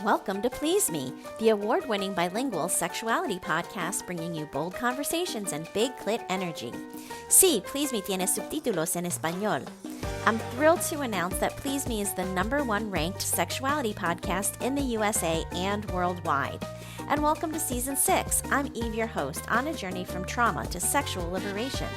Welcome to Please Me, the award-winning bilingual sexuality podcast bringing you bold conversations and big clit energy. Sí, Please Me tiene subtítulos en español. I'm thrilled to announce that Please Me is the #1 ranked sexuality podcast in the USA and worldwide. And welcome to Season 6. I'm Eve, your host, on a journey from trauma to sexual liberation.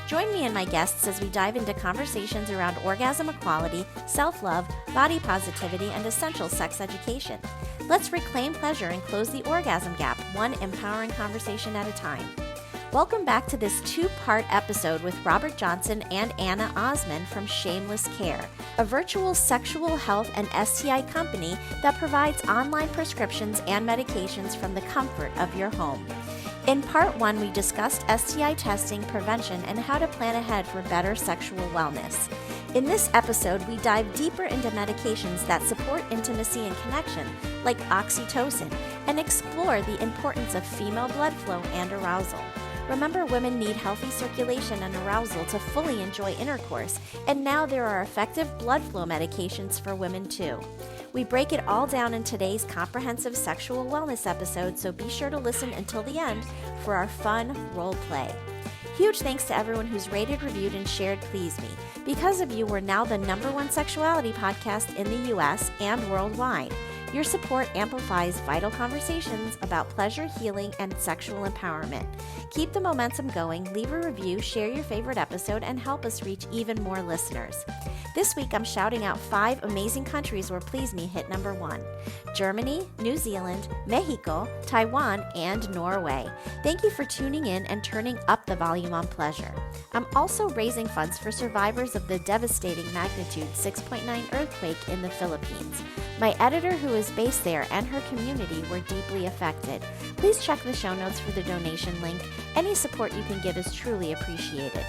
Join me and my guests as we dive into conversations around orgasm equality, self-love, body positivity, and essential sex education. Let's reclaim pleasure and close the orgasm gap, one empowering conversation at a time. Welcome back to this 2-part episode with Robert Johnson and Anna Osman from Shameless Care, a virtual sexual health and STI company that provides online prescriptions and medications from the comfort of your home. In Part 1, we discussed STI testing, prevention, and how to plan ahead for better sexual wellness. In this episode, we dive deeper into medications that support intimacy and connection, like oxytocin, and explore the importance of female blood flow and arousal. Remember, women need healthy circulation and arousal to fully enjoy intercourse, and now there are effective blood flow medications for women too. We break it all down in today's comprehensive sexual wellness episode, so be sure to listen until the end for our fun role play. Huge thanks to everyone who's rated, reviewed, and shared Please Me. Because of you, we're now the #1 sexuality podcast in the US and worldwide. Your support amplifies vital conversations about pleasure, healing, and sexual empowerment. Keep the momentum going, leave a review, share your favorite episode, and help us reach even more listeners. This week, I'm shouting out 5 amazing countries where Please Me hit #1: Germany, New Zealand, Mexico, Taiwan, and Norway. Thank you for tuning in and turning up the volume on pleasure. I'm also raising funds for survivors of the devastating magnitude 6.9 earthquake in the Philippines. My editor, who is based there, and her community were deeply affected. Please check the show notes for the donation link. Any support you can give is truly appreciated.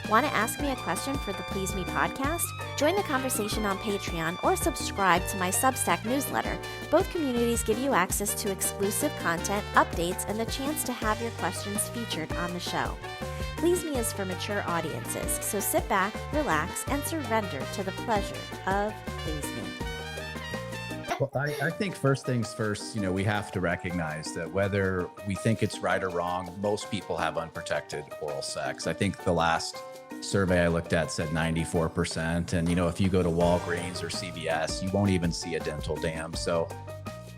Want to ask me a question for the Please Me podcast? Join the conversation on Patreon or subscribe to my Substack newsletter. Both communities give you access to exclusive content, updates, and the chance to have your questions featured on the show. Please Me is for mature audiences, so sit back, relax, and surrender to the pleasure of Please Me. Well, I think first things first, we have to recognize that whether we think it's right or wrong, most people have unprotected oral sex. I think the last survey I looked at said 94%. And, if you go to Walgreens or CVS, you won't even see a dental dam. So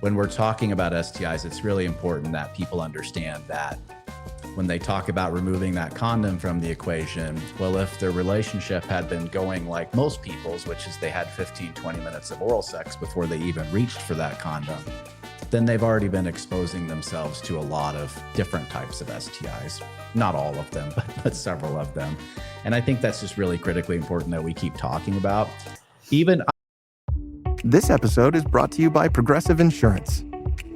when we're talking about STIs, it's really important that people understand that when they talk about removing that condom from the equation, well, if their relationship had been going like most people's, which is they had 15, 20 minutes of oral sex before they even reached for that condom, then they've already been exposing themselves to a lot of different types of STIs. Not all of them, but several of them. And I think that's just really critically important that we keep talking about. This episode is brought to you by Progressive Insurance.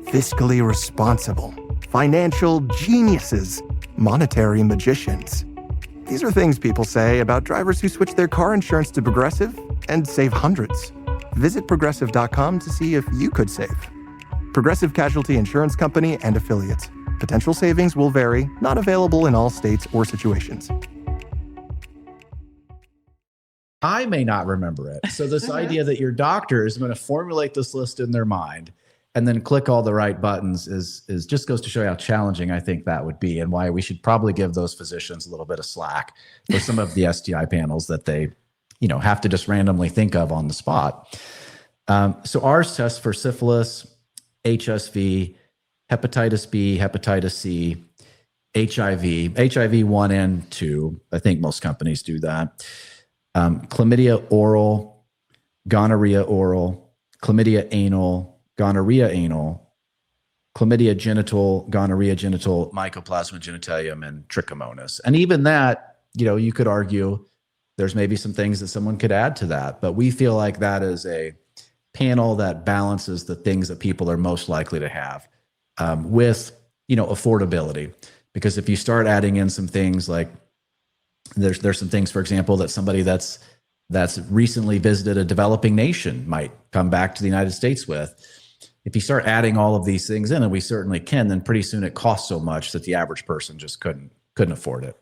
Fiscally responsible, financial geniuses, monetary magicians. These are things people say about drivers who switch their car insurance to Progressive and save hundreds. Visit progressive.com to see if you could save. Progressive Casualty Insurance Company and Affiliates. Potential savings will vary, not available in all states or situations. I may not remember it. So this idea that your doctor is going to formulate this list in their mind and then click all the right buttons is just goes to show you how challenging I think that would be, and why we should probably give those physicians a little bit of slack for some of the STI panels that they, have to just randomly think of on the spot. So ours tests for syphilis, HSV, hepatitis B, hepatitis C, HIV 1 and 2. I think most companies do that. Chlamydia oral, gonorrhea oral, chlamydia anal, gonorrhea anal, chlamydia genital, gonorrhea genital, mycoplasma genitalium, and trichomonas. And even that, you could argue there's maybe some things that someone could add to that, but we feel like that is a panel that balances the things that people are most likely to have with, affordability. Because if you start adding in some things like there's some things, for example, that somebody that's recently visited a developing nation might come back to the United States with. If you start adding all of these things in, and we certainly can, then pretty soon it costs so much that the average person just couldn't afford it.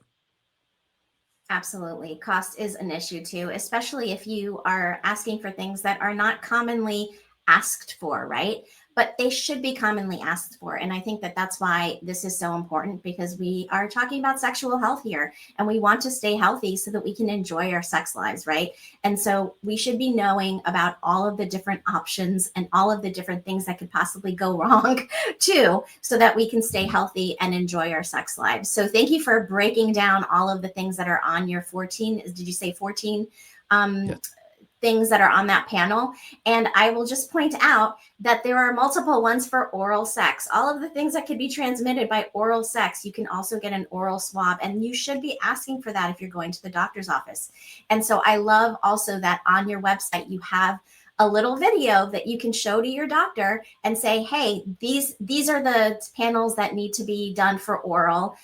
Absolutely. Cost is an issue too, especially if you are asking for things that are not commonly asked for, right? but they should be commonly asked for. And I think that that's why this is so important, because we are talking about sexual health here, and we want to stay healthy so that we can enjoy our sex lives, right? And so we should be knowing about all of the different options and all of the different things that could possibly go wrong too, so that we can stay healthy and enjoy our sex lives. So thank you for breaking down all of the things that are on your 14, did you say 14? Yes. Things that are on that panel. And I will just point out that there are multiple ones for oral sex. All of the things that could be transmitted by oral sex, you can also get an oral swab, and you should be asking for that if you're going to the doctor's office. And so I love also that on your website, you have a little video that you can show to your doctor and say, hey, these are the panels that need to be done for oral.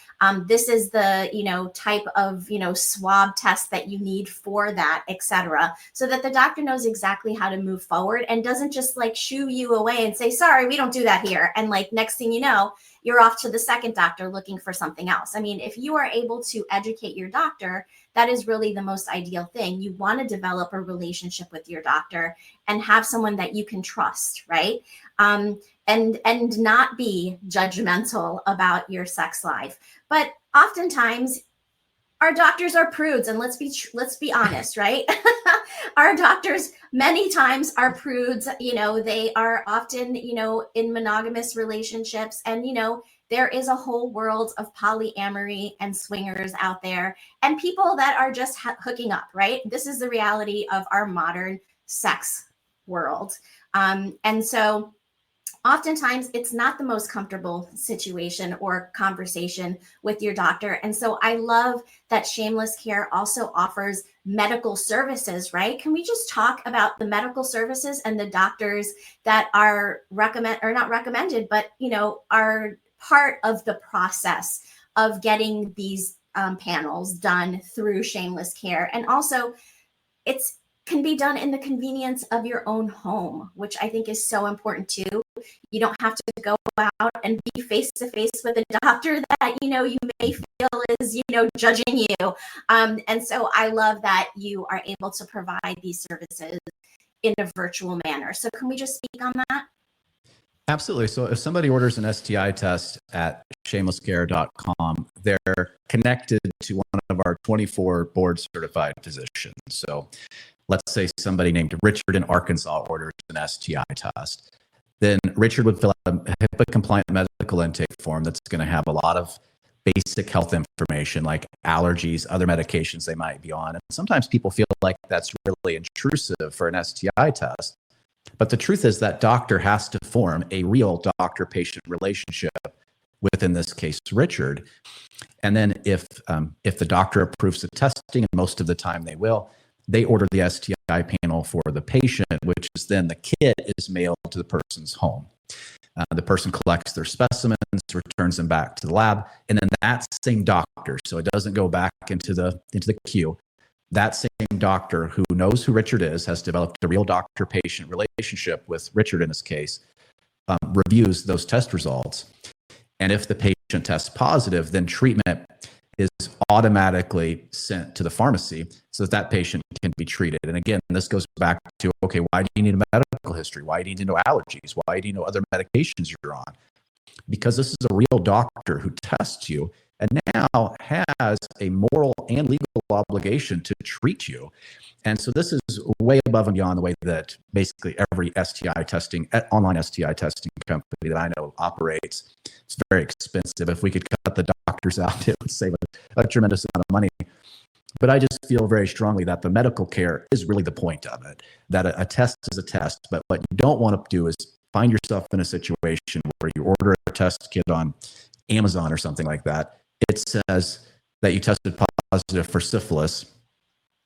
This is the, type of, swab test that you need for that, etc. So that the doctor knows exactly how to move forward and doesn't just like shoo you away and say, sorry, we don't do that here. And like, next thing you know, you're off to the second doctor looking for something else. I mean, if you are able to educate your doctor, that is really the most ideal thing. You want to develop a relationship with your doctor and have someone that you can trust, right? And not be judgmental about your sex life. But oftentimes, our doctors are prudes, and let's be honest, right? Our doctors many times are prudes. They are often, in monogamous relationships, and there is a whole world of polyamory and swingers out there, and people that are just hooking up, right? This is the reality of our modern sex world, and so oftentimes it's not the most comfortable situation or conversation with your doctor. And so I love that Shameless Care also offers medical services, right? Can we just talk about the medical services and the doctors that are not recommended, but are part of the process of getting these panels done through Shameless Care? And also it's can be done in the convenience of your own home, which I think is so important too. You don't have to go out and be face to face with a doctor that you may feel is judging you. And so I love that you are able to provide these services in a virtual manner. So can we just speak on that? Absolutely. So if somebody orders an STI test at shamelesscare.com, they're connected to one of our 24 board certified physicians. So let's say somebody named Richard in Arkansas orders an STI test. Then Richard would fill out a HIPAA-compliant medical intake form that's going to have a lot of basic health information like allergies, other medications they might be on. And sometimes people feel like that's really intrusive for an STI test. But the truth is that doctor has to form a real doctor-patient relationship with, in this case, Richard. And then if the doctor approves the testing, and most of the time they will, they order the STI panel for the patient, which is then the kit is mailed to the person's home. The person collects their specimens, returns them back to the lab, and then that same doctor, so it doesn't go back into the queue, that same doctor who knows who Richard is, has developed a real doctor-patient relationship with Richard in this case, reviews those test results. And if the patient tests positive, then treatment is automatically sent to the pharmacy so that patient can be treated. And again, this goes back to, okay, why do you need a medical history? Why do you need to know allergies? Why do you know other medications you're on? Because this is a real doctor who tests you and now has a moral and legal obligation to treat you. And so this is way above and beyond the way that basically every STI testing, online STI testing company that I know operates. It's very expensive. If we could cut the doctors out, it would save a tremendous amount of money. But I just feel very strongly that the medical care is really the point of it, that a test is a test. But what you don't want to do is find yourself in a situation where you order a test kit on Amazon or something like that. It says that you tested positive for syphilis,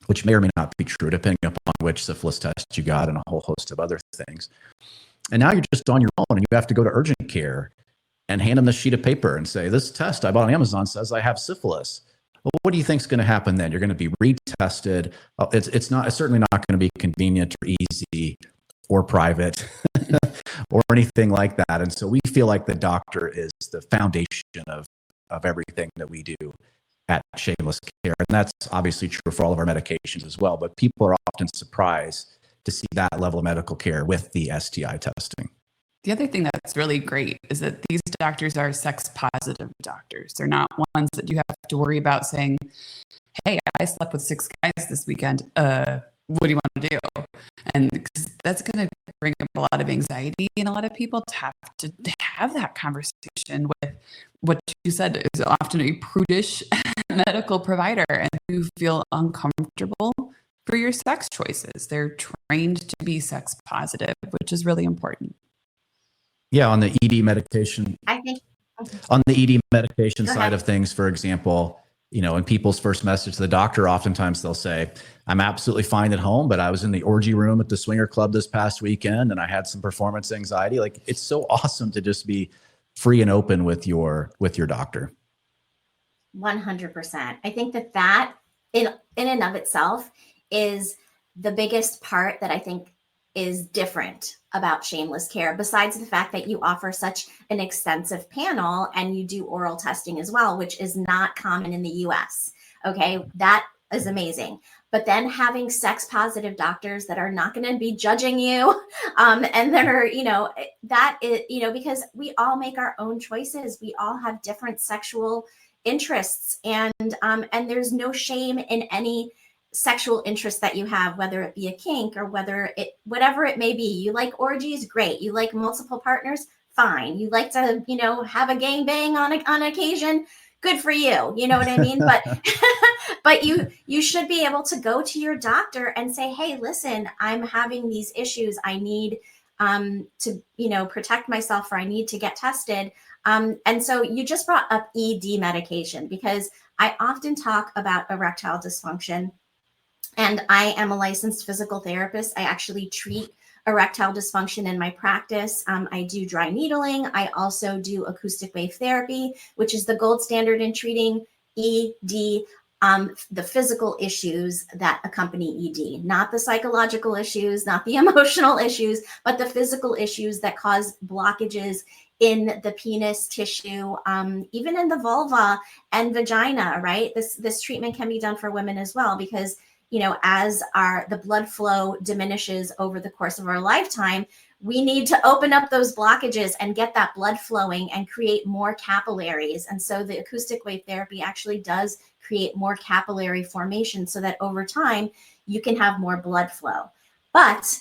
which may or may not be true, depending upon which syphilis test you got and a whole host of other things. And now you're just on your own and you have to go to urgent care and hand them the sheet of paper and say, this test I bought on Amazon says I have syphilis. Well, what do you think is going to happen then? You're going to be retested. It's certainly not going to be convenient or easy or private or anything like that. And so we feel like the doctor is the foundation of everything that we do at Shameless Care. And that's obviously true for all of our medications as well. But people are often surprised to see that level of medical care with the STI testing. The other thing that's really great is that these doctors are sex positive doctors. They're not ones that you have to worry about saying, hey, I slept with 6 guys this weekend. What do you want to do? And that's going to bring up a lot of anxiety in a lot of people to have that conversation with what you said is often a prudish medical provider, and you feel uncomfortable for your sex choices. They're trained to be sex positive, which is really important. Yeah, on the ED medication. I think On the ED medication Go side ahead. of things, for example, in people's first message to the doctor, oftentimes they'll say, I'm absolutely fine at home, but I was in the orgy room at the swinger club this past weekend and I had some performance anxiety. Like, it's so awesome to just be free and open with your doctor. 100%. I think that in and of itself is the biggest part that I think is different about Shameless Care, besides the fact that you offer such an extensive panel and you do oral testing as well, which is not common in the US. Okay, that is amazing. But then having sex positive doctors that are not going to be judging you, and that are, that is, because we all make our own choices. We all have different sexual interests, and there's no shame in any sexual interest that you have, whether it be a kink or whatever it may be. You like orgies, great. You like multiple partners, fine. You like to, have a gangbang on occasion, good for you. You know what I mean? But you should be able to go to your doctor and say, hey, listen, I'm having these issues. I need to, protect myself, or I need to get tested. And so you just brought up ED medication, because I often talk about erectile dysfunction. And I am a licensed physical therapist. I actually treat erectile dysfunction in my practice. I do dry needling. I also do acoustic wave therapy, which is the gold standard in treating ED, the physical issues that accompany ED, not the psychological issues, not the emotional issues, but the physical issues that cause blockages in the penis tissue, even in the vulva and vagina, right? This treatment can be done for women as well, because as the blood flow diminishes over the course of our lifetime, we need to open up those blockages and get that blood flowing and create more capillaries. And so the acoustic wave therapy actually does create more capillary formation, so that over time you can have more blood flow. But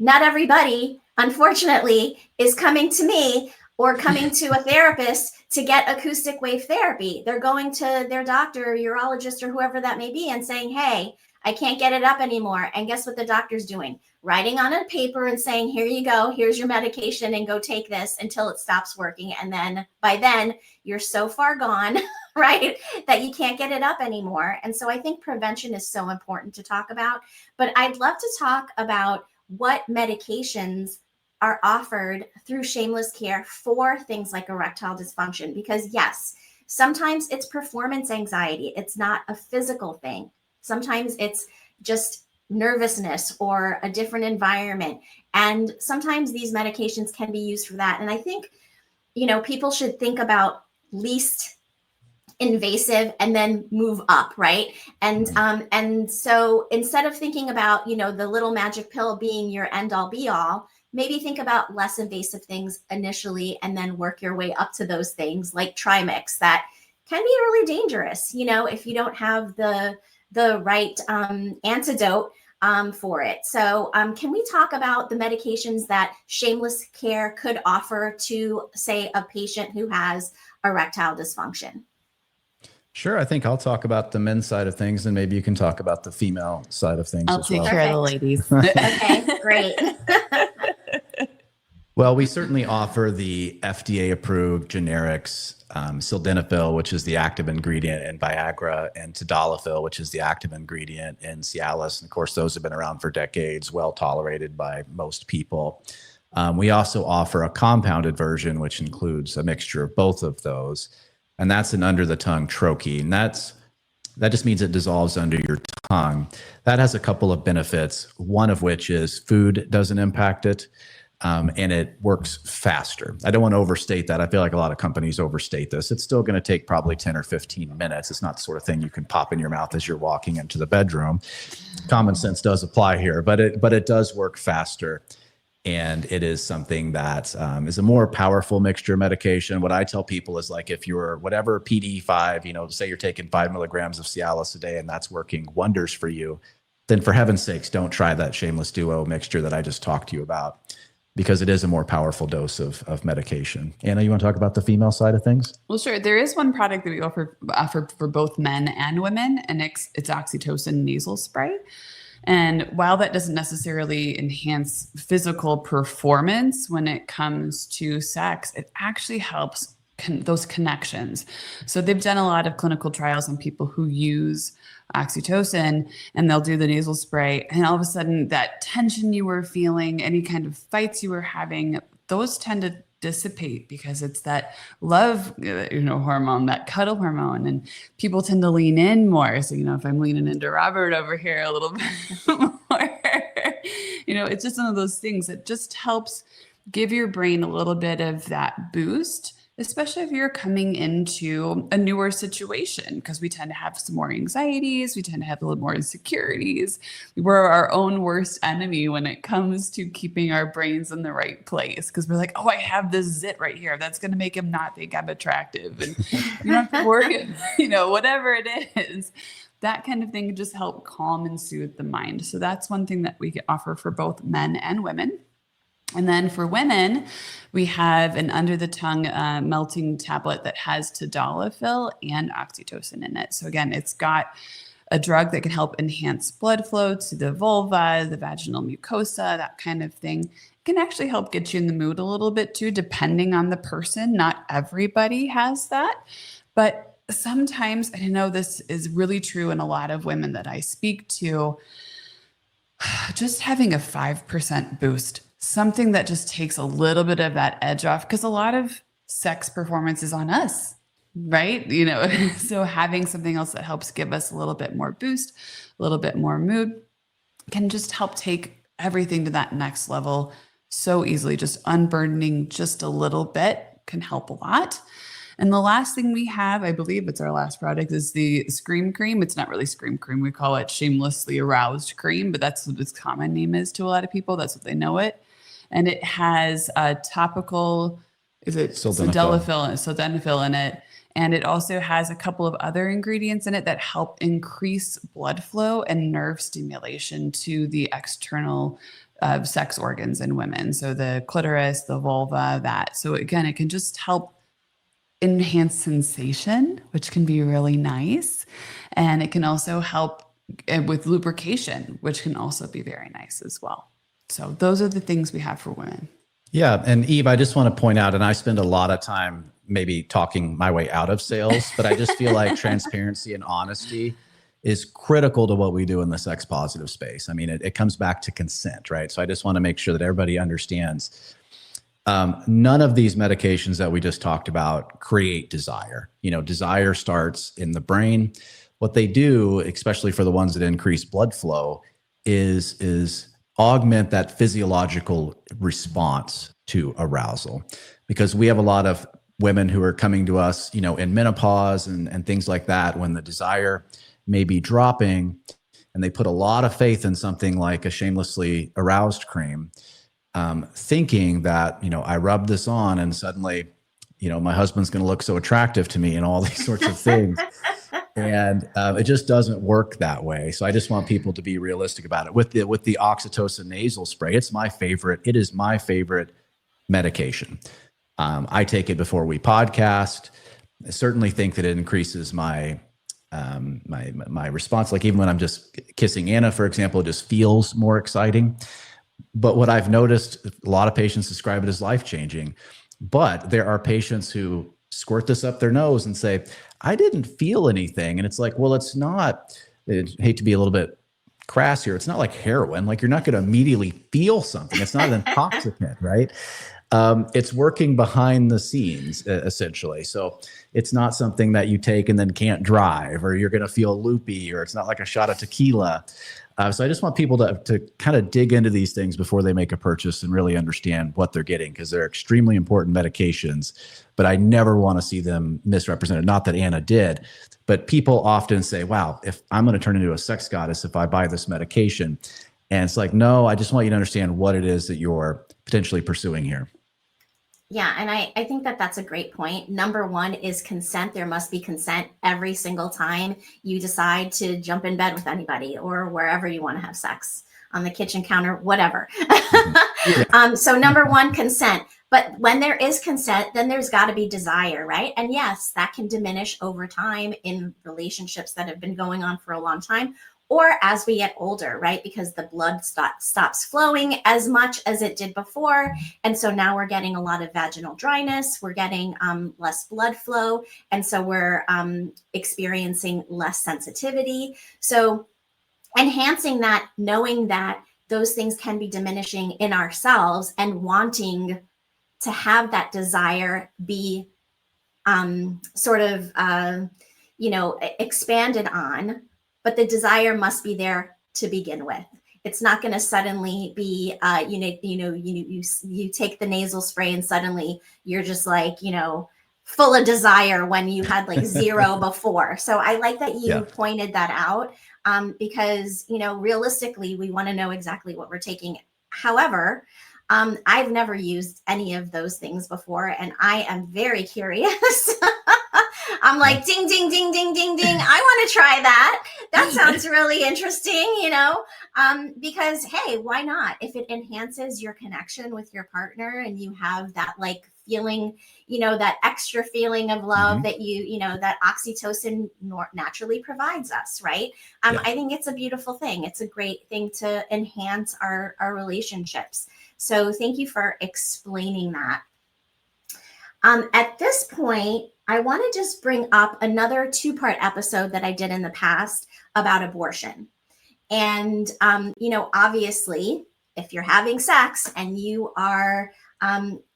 not everybody, unfortunately, is coming to me or coming to a therapist to get acoustic wave therapy. They're going to their doctor, urologist, or whoever that may be, and saying, hey, I can't get it up anymore. And guess what the doctor's doing? Writing on a paper and saying, here you go, here's your medication, and go take this until it stops working. And then by then you're so far gone, right, that you can't get it up anymore. And so I think prevention is so important to talk about. But I'd love to talk about what medications are offered through Shameless Care for things like erectile dysfunction, because yes, sometimes it's performance anxiety. It's not a physical thing. Sometimes it's just nervousness or a different environment. And sometimes these medications can be used for that. And I think, people should think about least invasive and then move up, right? And so instead of thinking about, the little magic pill being your end all be all, maybe think about less invasive things initially and then work your way up to those things like Trimix that can be really dangerous, if you don't have the right antidote for it. So can we talk about the medications that Shameless Care could offer to, say, a patient who has erectile dysfunction? Sure. I think I'll talk about the men's side of things, and maybe you can talk about the female side of things I'll as take well. care of the ladies. Okay, great. Well, we certainly offer the FDA-approved generics, sildenafil, which is the active ingredient in Viagra, and tadalafil, which is the active ingredient in Cialis. And of course, those have been around for decades, well tolerated by most people. We also offer a compounded version, which includes a mixture of both of those. And that's an under-the-tongue troche. And that just means it dissolves under your tongue. That has a couple of benefits, one of which is food doesn't impact it. And it works faster. I don't want to overstate that. I feel like a lot of companies overstate this. It's still going to take probably 10 or 15 minutes. It's not the sort of thing you can pop in your mouth as you're walking into the bedroom. Common sense does apply here, but it does work faster. And it is something that is a more powerful mixture of medication. What I tell people is like, if you're whatever PD5, say you're taking 5 milligrams of Cialis a day and that's working wonders for you, then for heaven's sakes, don't try that Shameless Duo mixture that I just talked to you about, because it is a more powerful dose of medication. Anna, you want to talk about the female side of things? Well, sure. There is one product that we offer for both men and women, and it's oxytocin nasal spray. And while that doesn't necessarily enhance physical performance when it comes to sex, it actually helps those connections. So they've done a lot of clinical trials on people who use oxytocin, and they'll do the nasal spray, and all of a sudden that tension you were feeling, any kind of fights you were having, those tend to dissipate because it's that love, hormone, that cuddle hormone, and people tend to lean in more. So, if I'm leaning into Robert over here a little bit more, it's just one of those things that just helps give your brain a little bit of that boost, especially if you're coming into a newer situation, because we tend to have some more anxieties. We tend to have a little more insecurities. We're our own worst enemy when it comes to keeping our brains in the right place, because we're like, oh, I have this zit right here. That's going to make him not think I'm attractive. And you don't have to worry, whatever it is. That kind of thing can just help calm and soothe the mind. So that's one thing that we offer for both men and women. And then for women, we have an under the tongue melting tablet that has tadalafil and oxytocin in it. So again, it's got a drug that can help enhance blood flow to the vulva, the vaginal mucosa, that kind of thing. It can actually help get you in the mood a little bit too, depending on the person. Not everybody has that, but sometimes, I know this is really true in a lot of women that I speak to, just having a 5% boost, something that just takes a little bit of that edge off, because a lot of sex performance is on us, right? So having something else that helps give us a little bit more boost, a little bit more mood, can just help take everything to that next level so easily. Just unburdening just a little bit can help a lot. And the last thing we have, I believe it's our last product, is the Scream Cream. It's not really Scream Cream. We call it Shamelessly Aroused Cream, but that's what its common name is to a lot of people. That's what they know it. And it has a topical, is it sildenafil in it. And it also has a couple of other ingredients in it that help increase blood flow and nerve stimulation to the external sex organs in women. So the clitoris, the vulva, that. So again, it can just help enhance sensation, which can be really nice. And it can also help with lubrication, which can also be very nice as well. So those are the things we have for women. Yeah. And Eve, I just want to point out, and I spend a lot of time maybe talking my way out of sales, but I just feel like transparency and honesty is critical to what we do in the sex positive space. I mean, it comes back to consent, right? So I just want to make sure that everybody understands none of these medications that we just talked about create desire. Desire starts in the brain. What they do, especially for the ones that increase blood flow, is augment that physiological response to arousal. Because we have a lot of women who are coming to us, in menopause and things like that, when the desire may be dropping, and they put a lot of faith in something like a shamelessly aroused cream, thinking that, I rub this on and suddenly, my husband's going to look so attractive to me and all these sorts of things. And it just doesn't work that way. So I just want people to be realistic about it. With the oxytocin nasal spray, it's my favorite. It is my favorite medication. I take it before we podcast. I certainly think that it increases my my response. Like even when I'm just kissing Anna, for example, it just feels more exciting. But what I've noticed, a lot of patients describe it as life-changing. But there are patients who squirt this up their nose and say, I didn't feel anything. And it's like, well, it's not, I hate to be a little bit crass here. It's not like heroin. Like you're not going to immediately feel something. It's not an intoxicant, right? It's working behind the scenes, essentially. So it's not something that you take and then can't drive, or you're going to feel loopy, or it's not like a shot of tequila. So I just want people to kind of dig into these things before they make a purchase and really understand what they're getting, because they're extremely important medications, but I never want to see them misrepresented. Not that Anna did, but people often say, wow, if I'm going to turn into a sex goddess if I buy this medication. And it's like, no, I just want you to understand what it is that you're potentially pursuing here. Yeah, and I think that that's a great point. Number one is consent. There must be consent every single time you decide to jump in bed with anybody or wherever you want to have sex, on the kitchen counter, whatever. So number one, consent. But when there is consent, then there's got to be desire, right? And yes, that can diminish over time in relationships that have been going on for a long time, or as we get older, right? Because the blood stops flowing as much as it did before. And so now we're getting a lot of vaginal dryness. We're getting less blood flow. And so we're experiencing less sensitivity. So enhancing that, knowing that those things can be diminishing in ourselves and wanting to have that desire be expanded on, but the desire must be there to begin with. It's not going to suddenly be, you take the nasal spray and suddenly you're just like, full of desire when you had like zero before. So I like that you pointed that out because, realistically, we want to know exactly what we're taking. However, I've never used any of those things before, and I am very curious. I'm like, ding, ding, ding, ding, ding, ding. I want to try that. That sounds really interesting, because, hey, why not? If it enhances your connection with your partner and you have that like feeling, that extra feeling of love that that oxytocin naturally provides us, right? I think it's a beautiful thing. It's a great thing to enhance our relationships. So thank you for explaining that. At this point, I want to just bring up another 2-part episode that I did in the past about abortion. And, obviously, if you're having sex and you are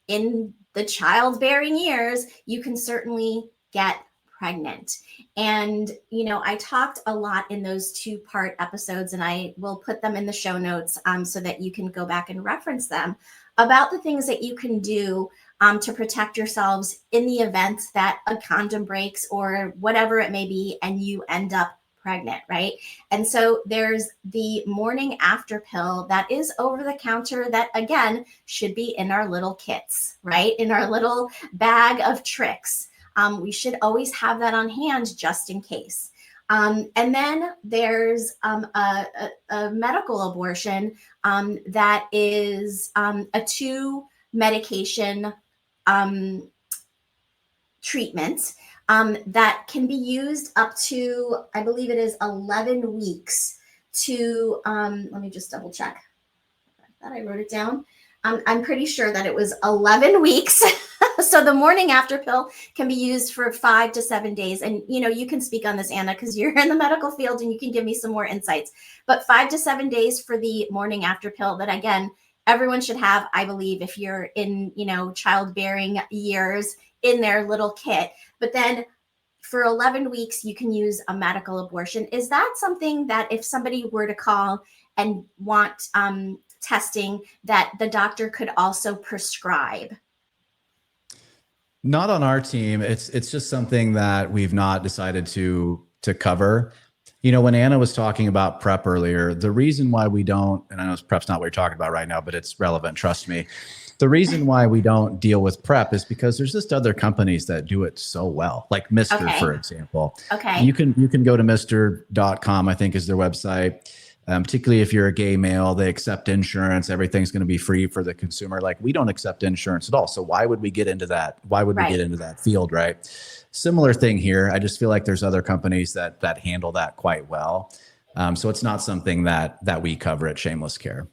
in the childbearing years, you can certainly get pregnant. And, I talked a lot in those 2-part episodes, and I will put them in the show notes so that you can go back and reference them, about the things that you can do to protect yourselves in the event that a condom breaks or whatever it may be, and you end up pregnant, right? And so there's the morning after pill that is over the counter that, again, should be in our little kits, right? In our little bag of tricks. We should always have that on hand just in case. And then there's a medical abortion that is a 2 medication treatment that can be used up to, I believe it is 11 weeks to, let me just double check. I thought I wrote it down. I'm pretty sure that it was 11 weeks. So the morning after pill can be used for 5 to 7 days. And, you can speak on this, Anna, because you're in the medical field and you can give me some more insights. But 5 to 7 days for the morning after pill that, again, everyone should have, I believe, if you're in, childbearing years, in their little kit. But then for 11 weeks, you can use a medical abortion. Is that something that if somebody were to call and want testing, that the doctor could also prescribe? Not on our team. It's just something that we've not decided to cover. When Anna was talking about PrEP earlier, the reason why we don't, and I know PrEP's not what you're talking about right now, but it's relevant, trust me. The reason why we don't deal with PrEP is because there's just other companies that do it so well, like Mr. for example. Okay. You can go to Mr.com, I think is their website. Particularly if you're a gay male, they accept insurance. Everything's going to be free for the consumer. Like, we don't accept insurance at all. So why would we get into that? Why would we get into that field, right? Similar thing here. I just feel like there's other companies that handle that quite well. So it's not something that we cover at Shameless Care.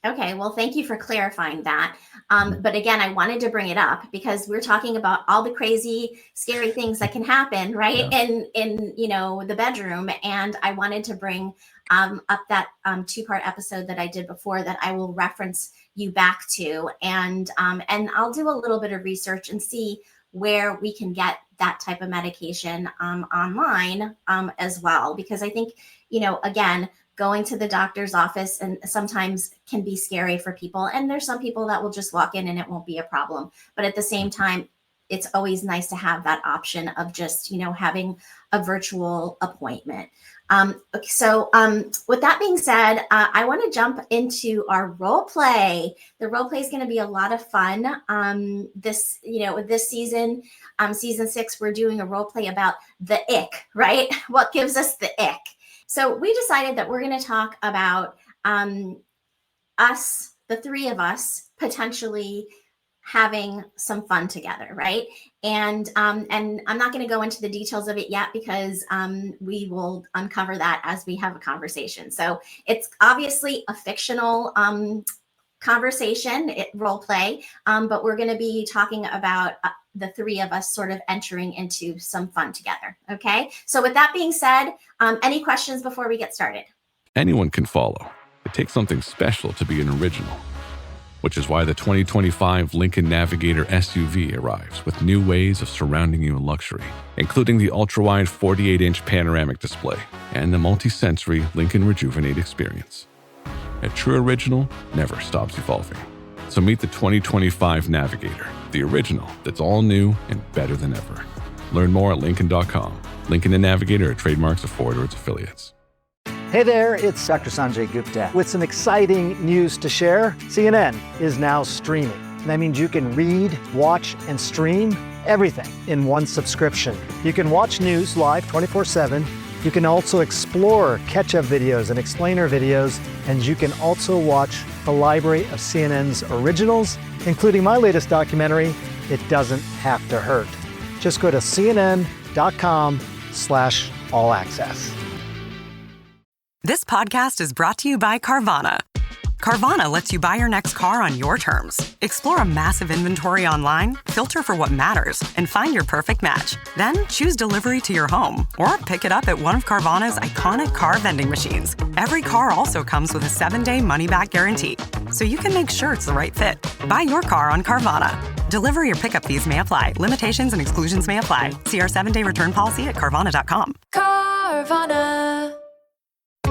Okay, well, thank you for clarifying that. But again, I wanted to bring it up because we're talking about all the crazy, scary things that can happen, right? Yeah. In the bedroom. And I wanted to bring up that 2-part episode that I did before that I will reference you back to. And I'll do a little bit of research and see where we can get that type of medication online as well. Because I think, again, going to the doctor's office and sometimes can be scary for people. And there's some people that will just walk in and it won't be a problem. But at the same time, it's always nice to have that option of just, having a virtual appointment. Okay, so with that being said, I want to jump into our role play. The role play is going to be a lot of fun. With this season, season 6, we're doing a role play about the ick, right? What gives us the ick? So we decided that we're going to talk about us, the three of us, potentially having some fun together, right? And I'm not going to go into the details of it yet because we will uncover that as we have a conversation. So it's obviously a fictional conversation, role play, but we're going to be talking about the three of us sort of entering into some fun together. Okay. So with that being said, any questions before we get started? Anyone can follow. It takes something special to be an original, which is why the 2025 Lincoln Navigator SUV arrives with new ways of surrounding you in luxury, including the ultra-wide 48-inch panoramic display and the multi-sensory Lincoln Rejuvenate experience. A true original never stops evolving. So meet the 2025 Navigator, the original that's all new and better than ever. Learn more at Lincoln.com. Lincoln and Navigator are trademarks of Ford or its affiliates. Hey there, it's Dr. Sanjay Gupta with some exciting news to share. CNN is now streaming. That means you can read, watch, and stream everything in one subscription. You can watch news live 24/7. You can also explore catch-up videos and explainer videos, and you can also watch the library of CNN's originals, including my latest documentary, It Doesn't Have to Hurt. Just go to cnn.com/all access. This podcast is brought to you by Carvana. Carvana lets you buy your next car on your terms. Explore a massive inventory online, filter for what matters, and find your perfect match. Then choose delivery to your home or pick it up at one of Carvana's iconic car vending machines. Every car also comes with a 7-day money-back guarantee, so you can make sure it's the right fit. Buy your car on Carvana. Delivery or pickup fees may apply. Limitations and exclusions may apply. See our 7-day return policy at Carvana.com. Carvana.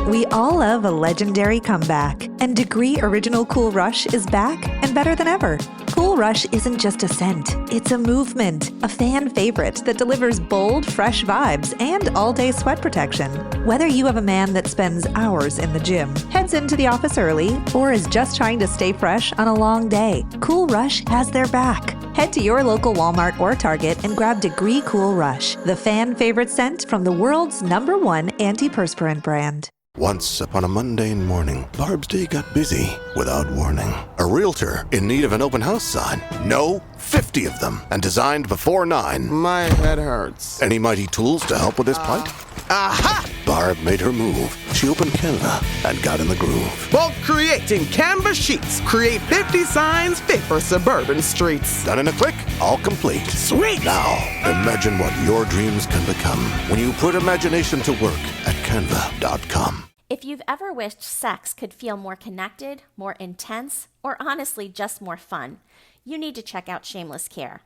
We all love a legendary comeback, and Degree Original Cool Rush is back and better than ever. Cool Rush isn't just a scent, it's a movement, a fan favorite that delivers bold, fresh vibes and all-day sweat protection. Whether you have a man that spends hours in the gym, heads into the office early, or is just trying to stay fresh on a long day, Cool Rush has their back. Head to your local Walmart or Target and grab Degree Cool Rush, the fan favorite scent from the world's #1 antiperspirant brand. Once upon a mundane morning, Barb's day got busy without warning. A realtor in need of an open house sign. No, 50 of them, and designed before 9. My head hurts. Any mighty tools to help with this plight? Aha! Barb made her move. She opened Canva and got in the groove. Bulk creating Canva sheets. Create 50 signs fit for suburban streets. Done in a click, all complete. Sweet! Now, imagine what your dreams can become when you put imagination to work at Canva.com. If you've ever wished sex could feel more connected, more intense, or honestly just more fun, you need to check out Shameless Care.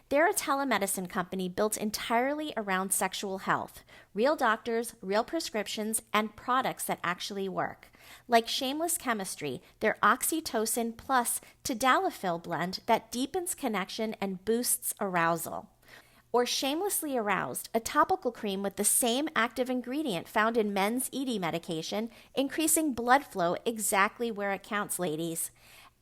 They're a telemedicine company built entirely around sexual health, real doctors, real prescriptions, and products that actually work. Like Shameless Chemistry, their oxytocin plus tadalafil blend that deepens connection and boosts arousal. Or Shamelessly Aroused, a topical cream with the same active ingredient found in men's ED medication, increasing blood flow exactly where it counts, ladies.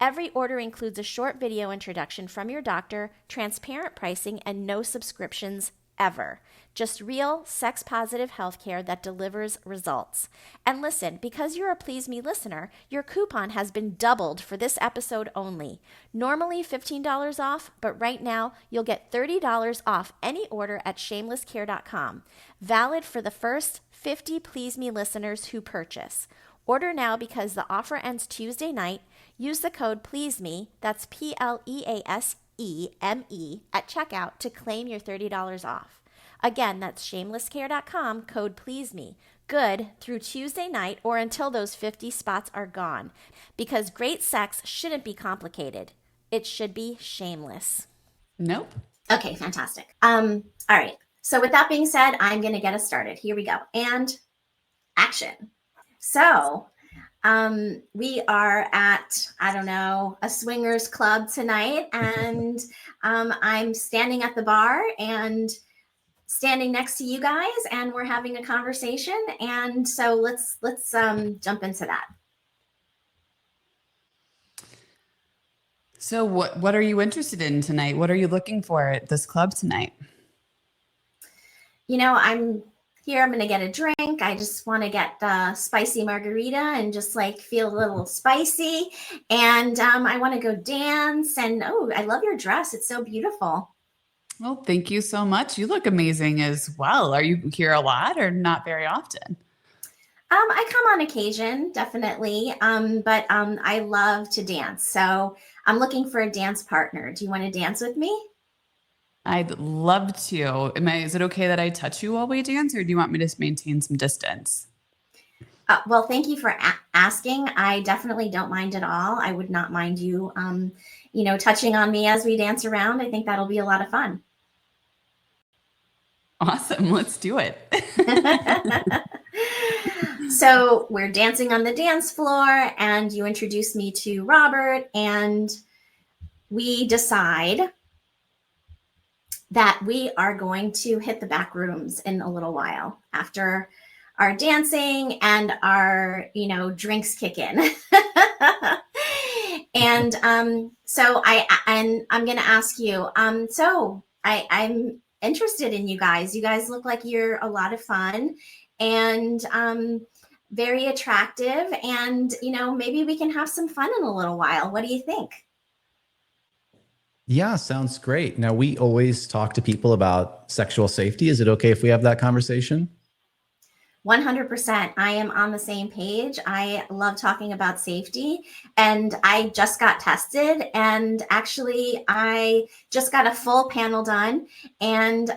Every order includes a short video introduction from your doctor, transparent pricing, and no subscriptions ever. Just real, sex-positive healthcare that delivers results. And listen, because you're a Please Me listener, your coupon has been doubled for this episode only. Normally $15 off, but right now you'll get $30 off any order at shamelesscare.com. Valid for the first 50 Please Me listeners who purchase. Order now because the offer ends Tuesday night. Use the code PLEASEME, that's PLEASEME, at checkout to claim your $30 off. Again, that's shamelesscare.com, code PLEASEME. Good through Tuesday night or until those 50 spots are gone. Because great sex shouldn't be complicated. It should be shameless. Nope. Okay, fantastic. All right. So with that being said, I'm going to get us started. Here we go. And action. So we are at, a swingers club tonight, and I'm standing at the bar, and standing next to you guys and we're having a conversation. And so let's jump into that. So what are you interested in tonight? What are you looking for at this club tonight? You know, I'm here. I'm going to get a drink. I just want to get the spicy margarita and just like feel a little spicy. And I want to go dance. And oh, I love your dress. It's so beautiful. Well, thank you so much. You look amazing as well. Are you here a lot or not very often? I come on occasion, definitely. But I love to dance. So I'm looking for a dance partner. Do you want to dance with me? I'd love to. Is it okay that I touch you while we dance, or do you want me to maintain some distance? Well, thank you for asking. I definitely don't mind at all. I would not mind you, touching on me as we dance around. I think that'll be a lot of fun. Awesome. Let's do it. So we're dancing on the dance floor and you introduce me to Robert and we decide that we are going to hit the back rooms in a little while after our dancing and our, drinks kick in. And so I'm going to ask you, I'm interested in you guys. You guys look like you're a lot of fun and very attractive. And, maybe we can have some fun in a little while. What do you think? Yeah, sounds great. Now, we always talk to people about sexual safety. Is it okay if we have that conversation? 100%. I am on the same page. I love talking about safety and I just got tested and actually I just got a full panel done and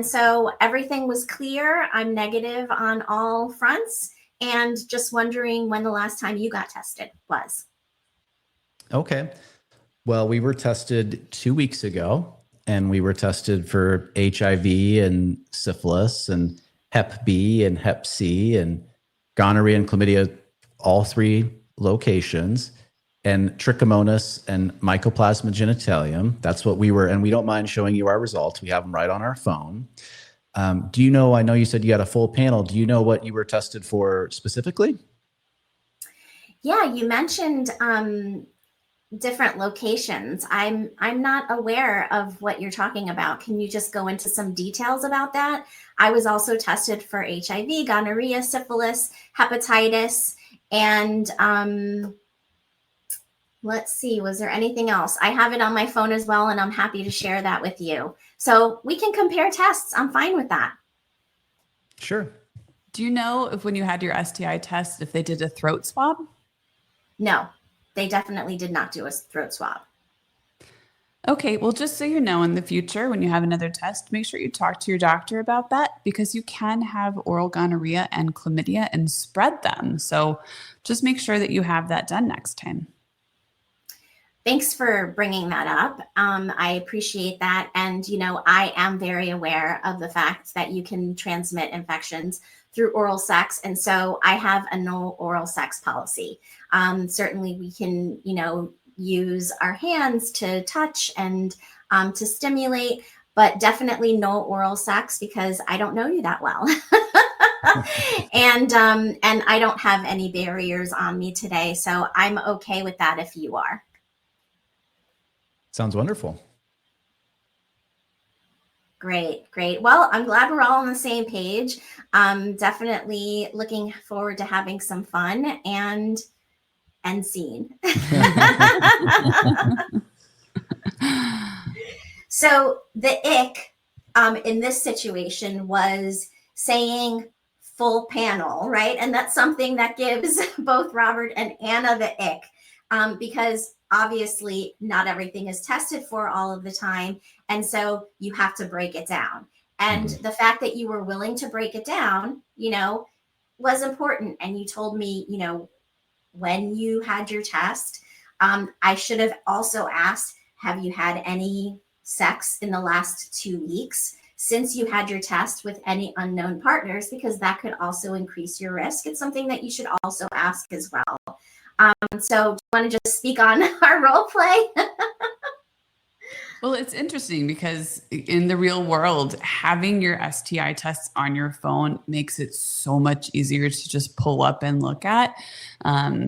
so everything was clear. I'm negative on all fronts and just wondering when the last time you got tested was. Okay. Well, we were tested 2 weeks ago and we were tested for HIV and syphilis and Hep B and Hep C and gonorrhea and chlamydia, all 3 locations, and trichomonas and mycoplasma genitalium. That's what we were, and we don't mind showing you our results. We have them right on our phone. Do you know, I know you said you had a full panel. Do you know what you were tested for specifically? Yeah, you mentioned different locations. I'm not aware of what you're talking about. Can you just go into some details about that? I was also tested for HIV, gonorrhea, syphilis, hepatitis, and let's see, was there anything else? I have it on my phone as well, and I'm happy to share that with you. So we can compare tests. I'm fine with that. Sure. Do you know if when you had your STI test, if they did a throat swab? No. They definitely did not do a throat swab. Okay, well, just so you know, in the future, when you have another test, make sure you talk to your doctor about that because you can have oral gonorrhea and chlamydia and spread them. So just make sure that you have that done next time. Thanks for bringing that up. I appreciate that. And, I am very aware of the fact that you can transmit infections through oral sex. And so I have a no oral sex policy. Certainly we can, use our hands to touch and to stimulate, but definitely no oral sex because I don't know you that well. And I don't have any barriers on me today. So I'm okay with that if you are. Sounds wonderful. Great. Well, I'm glad we're all on the same page. Definitely looking forward to having some fun and seen. So the ick in this situation was saying full panel, right? And that's something that gives both Robert and Anna the ick because obviously not everything is tested for all of the time. And so you have to break it down. And the fact that you were willing to break it down, was important. And you told me, when you had your test, I should have also asked, have you had any sex in the last 2 weeks since you had your test with any unknown partners? Because that could also increase your risk. It's something that you should also ask as well. So do you want to just speak on our role play? Well, it's interesting because in the real world, having your STI tests on your phone makes it so much easier to just pull up and look at.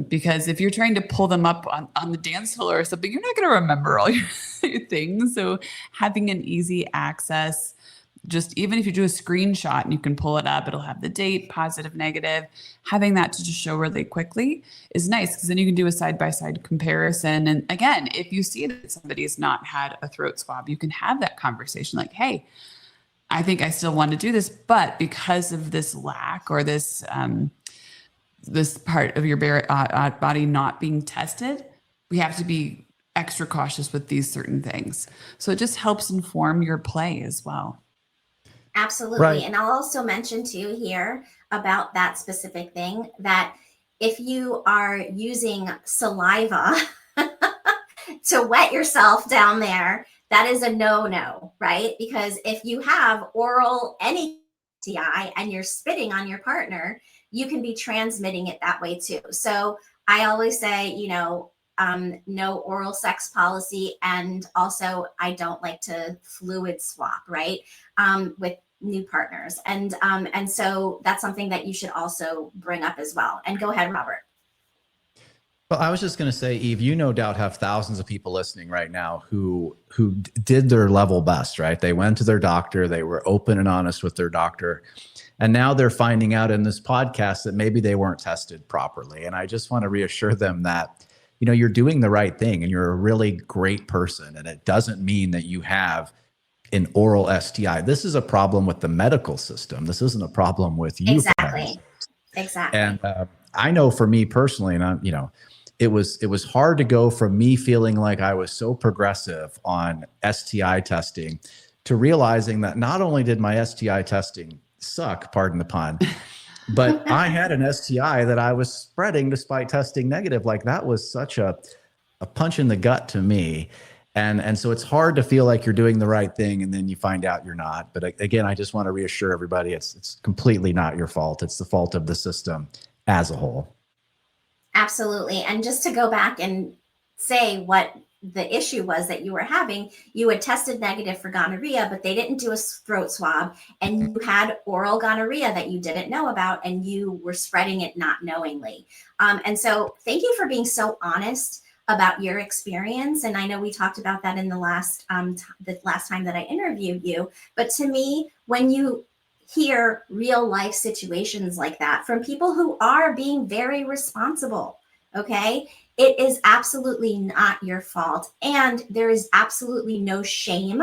Because if you're trying to pull them up on the dance floor or something, you're not going to remember all your things. So having an easy access, just even if you do a screenshot and you can pull it up, it'll have the date, positive, negative. Having that to just show really quickly is nice because then you can do a side-by-side comparison. And again, if you see that somebody has not had a throat swab, you can have that conversation like, hey, I think I still want to do this, but because of this lack or this this part of your body not being tested, we have to be extra cautious with these certain things. So it just helps inform your play as well. Absolutely. Right. And I'll also mention too here about that specific thing that if you are using saliva to wet yourself down there, that is a no-no, right? Because if you have oral any STI and you're spitting on your partner, you can be transmitting it that way too. So I always say, no oral sex policy. And also I don't like to fluid swap, right? With new partners. And so that's something that you should also bring up as well. And go ahead, Robert. Well, I was just going to say, Eve, you no doubt have thousands of people listening right now who did their level best, right? They went to their doctor, they were open and honest with their doctor, and now they're finding out in this podcast that maybe they weren't tested properly. And I just want to reassure them that, you're doing the right thing and you're a really great person. And it doesn't mean that you have an oral STI. This is a problem with the medical system. This isn't a problem with you. Exactly. And I know for me personally, and it was hard to go from me feeling like I was so progressive on STI testing to realizing that not only did my STI testing suck, pardon the pun, but I had an STI that I was spreading despite testing negative. Like that was such a punch in the gut to me. And so it's hard to feel like you're doing the right thing and then you find out you're not. But again, I just want to reassure everybody it's completely not your fault. It's the fault of the system as a whole. Absolutely. And just to go back and say what the issue was that you were having, you had tested negative for gonorrhea, but they didn't do a throat swab, and you had oral gonorrhea that you didn't know about, and you were spreading it not knowingly. And so thank you for being so honest about your experience. And I know we talked about that in the last time that I interviewed you, but to me, when you hear real life situations like that from people who are being very responsible, okay, it is absolutely not your fault. And there is absolutely no shame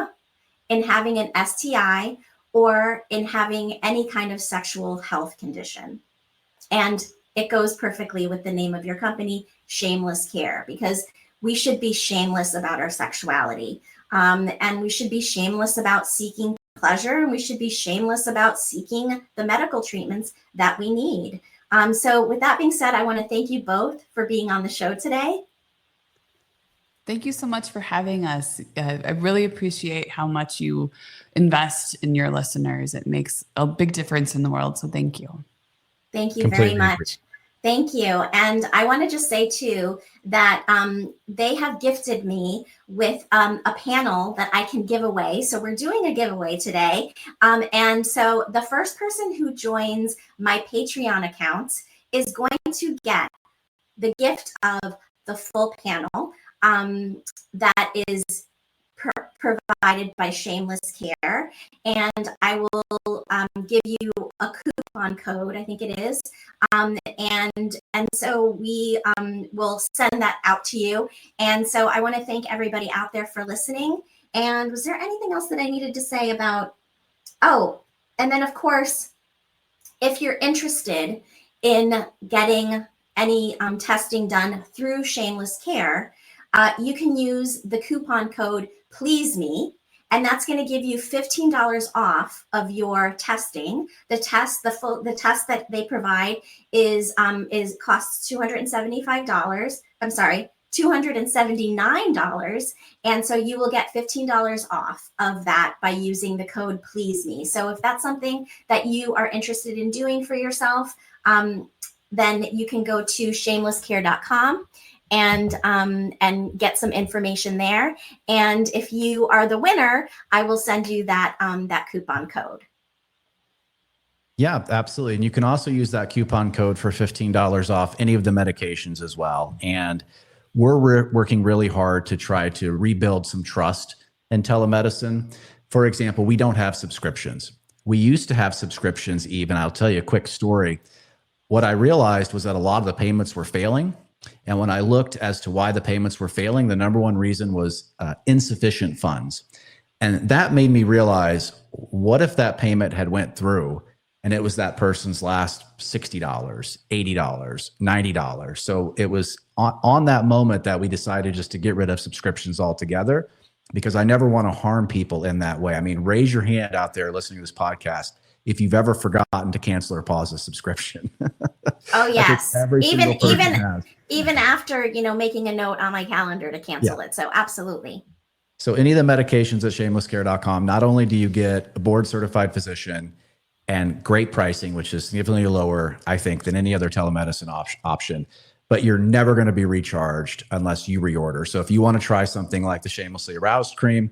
in having an STI or in having any kind of sexual health condition. And it goes perfectly with the name of your company, Shameless Care, because we should be shameless about our sexuality. And we should be shameless about seeking pleasure, and we should be shameless about seeking the medical treatments that we need. So with that being said, I want to thank you both for being on the show today. Thank you so much for having us. I really appreciate how much you invest in your listeners. It makes a big difference in the world. So thank you. Thank you Completely very much. agree. Thank you. And I want to just say too that they have gifted me with a panel that I can give away. So we're doing a giveaway today. And so the first person who joins my Patreon account is going to get the gift of the full panel that is provided by Shameless Care. And I will give you a coupon code, I think it is. And so we will send that out to you. And so I want to thank everybody out there for listening. And was there anything else that I needed to say about, and then of course, if you're interested in getting any testing done through Shameless Care, you can use the coupon code Please Me, and that's going to give you $15 off of your testing. The test that they provide costs $275. I'm sorry, $279, and so you will get $15 off of that by using the code Please Me. So if that's something that you are interested in doing for yourself, then you can go to shamelesscare.com. and get some information there. And if you are the winner, I will send you that coupon code. Yeah, absolutely. And you can also use that coupon code for $15 off any of the medications as well. And we're working really hard to try to rebuild some trust in telemedicine. For example, we don't have subscriptions. We used to have subscriptions, Eve, and I'll tell you a quick story. What I realized was that a lot of the payments were failing. And when I looked as to why the payments were failing, the number one reason was insufficient funds. And that made me realize, what if that payment had went through and it was that person's last $60, $80, $90? So it was on that moment that we decided just to get rid of subscriptions altogether, because I never want to harm people in that way. I mean, raise your hand out there listening to this podcast if you've ever forgotten to cancel or pause a subscription. Oh yes, even after making a note on my calendar to cancel it. So absolutely. So any of the medications at shamelesscare.com, not only do you get a board certified physician and great pricing, which is significantly lower, I think, than any other telemedicine option, but you're never going to be recharged unless you reorder. So if you want to try something like the Shamelessly Aroused Cream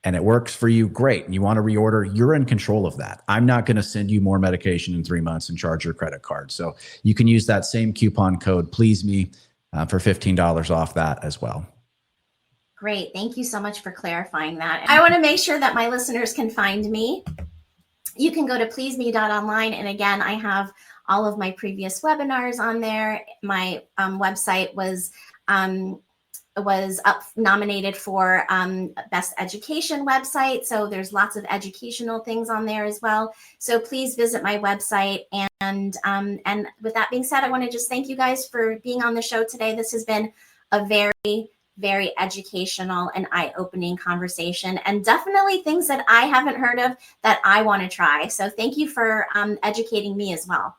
and it works for you, great. And you want to reorder, you're in control of that. I'm not going to send you more medication in 3 months and charge your credit card. So you can use that same coupon code, Please Me, for $15 off that as well. Great. Thank you so much for clarifying that. I want to make sure that my listeners can find me. You can go to pleaseme.online. And again, I have all of my previous webinars on there. My website was nominated for Best Education website. So there's lots of educational things on there as well. So please visit my website. And with that being said, I want to just thank you guys for being on the show today. This has been a very, very educational and eye-opening conversation, and definitely things that I haven't heard of that I want to try. So thank you for educating me as well.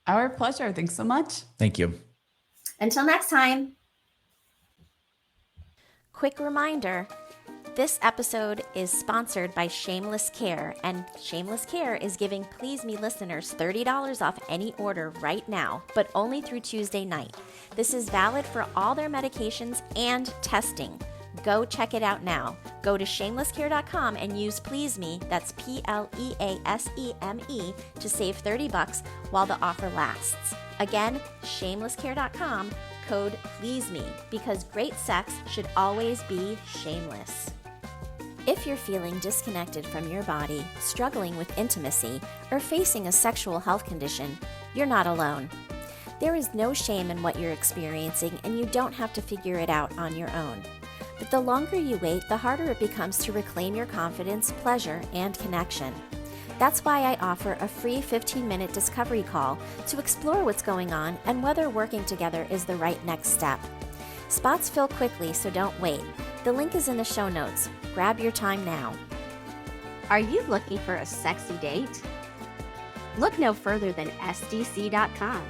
Our pleasure. Thanks so much. Thank you. Until next time. Quick reminder, this episode is sponsored by Shameless Care, and Shameless Care is giving Please Me listeners $30 off any order right now, but only through Tuesday night. This is valid for all their medications and testing. Go check it out now. Go to shamelesscare.com and use Please Me, that's PLEASEME, to save $30 while the offer lasts. Again, shamelesscare.com, code Please Me, because great sex should always be shameless. If you're feeling disconnected from your body, struggling with intimacy, or facing a sexual health condition, you're not alone. There is no shame in what you're experiencing, and you don't have to figure it out on your own. But the longer you wait, the harder it becomes to reclaim your confidence, pleasure, and connection. That's why I offer a free 15-minute discovery call to explore what's going on and whether working together is the right next step. Spots fill quickly, so don't wait. The link is in the show notes. Grab your time now. Are you looking for a sexy date? Look no further than SDC.com.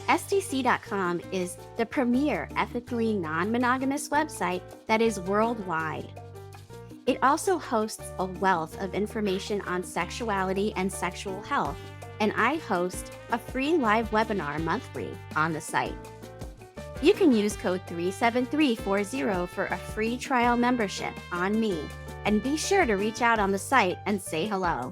SDC.com is the premier ethically non-monogamous website that is worldwide. It also hosts a wealth of information on sexuality and sexual health, and I host a free live webinar monthly on the site. You can use code 37340 for a free trial membership on me, and be sure to reach out on the site and say hello.